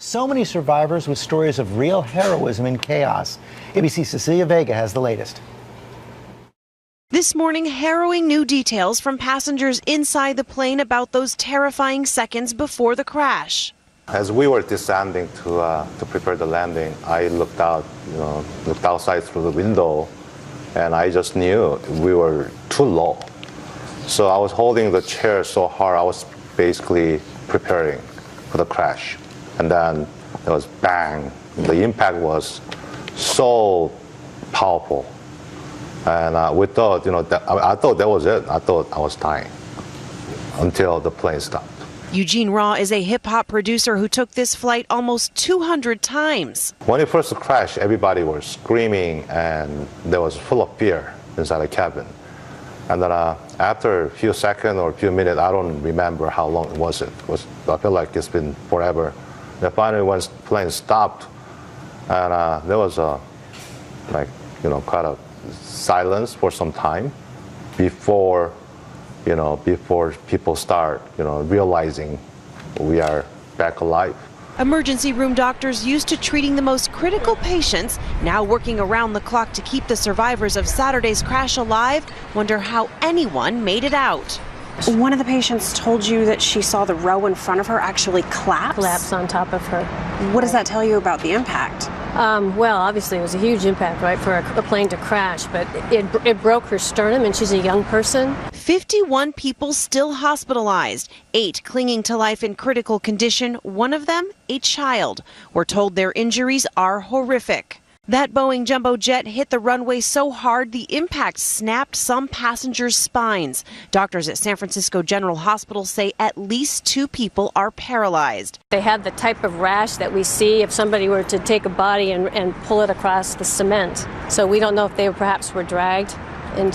So many survivors with stories of real heroism in chaos. ABC's Cecilia Vega has the latest. This morning, harrowing new details from passengers inside the plane about those terrifying seconds before the crash. As we were descending to prepare the landing, I looked outside through the window, and I just knew we were too low. So I was holding the chair so hard, I was basically preparing for the crash. And then there was bang. The impact was so powerful. And we thought, I thought that was it. I thought I was dying until the plane stopped. Eugene Raw is a hip-hop producer who took this flight almost 200 times. When it first crashed, everybody was screaming, and there was full of fear inside the cabin. And then after a few seconds or a few minutes, I don't remember how long it was. I feel like it's been forever. Then finally, when the plane stopped, and there was quite a silence for some time before people start, realizing we are back alive. Emergency room doctors used to treating the most critical patients, now working around the clock to keep the survivors of Saturday's crash alive, wonder how anyone made it out. One of the patients told you that she saw the row in front of her actually collapse on top of her. What does that tell you about the impact? Well, obviously it was a huge impact, right, for a plane to crash, but it broke her sternum, and she's a young person. 51 people still hospitalized, 8 clinging to life in critical condition, one of them a child. We're told their injuries are horrific. That Boeing jumbo jet hit the runway so hard the impact snapped some passengers' spines. Doctors at San Francisco General Hospital say at least 2 people are paralyzed. They had the type of rash that we see if somebody were to take a body and pull it across the cement. So we don't know if they perhaps were dragged and,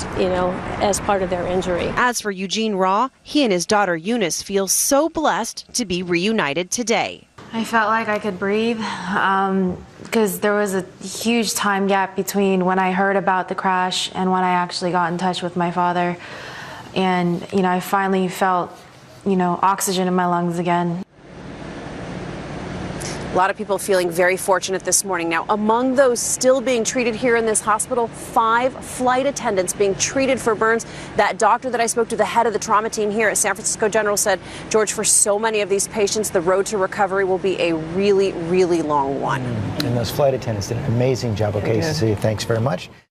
as part of their injury. As for Eugene Raw, he and his daughter Eunice feel so blessed to be reunited today. I felt like I could breathe because there was a huge time gap between when I heard about the crash and when I actually got in touch with my father. And, I finally felt, oxygen in my lungs again. A lot of people feeling very fortunate this morning. Now, among those still being treated here in this hospital, 5 flight attendants being treated for burns. That doctor that I spoke to, the head of the trauma team here at San Francisco General, said, George, for so many of these patients, the road to recovery will be a really, really long one. And those flight attendants did an amazing job. Okay, Cecilia, thanks very much.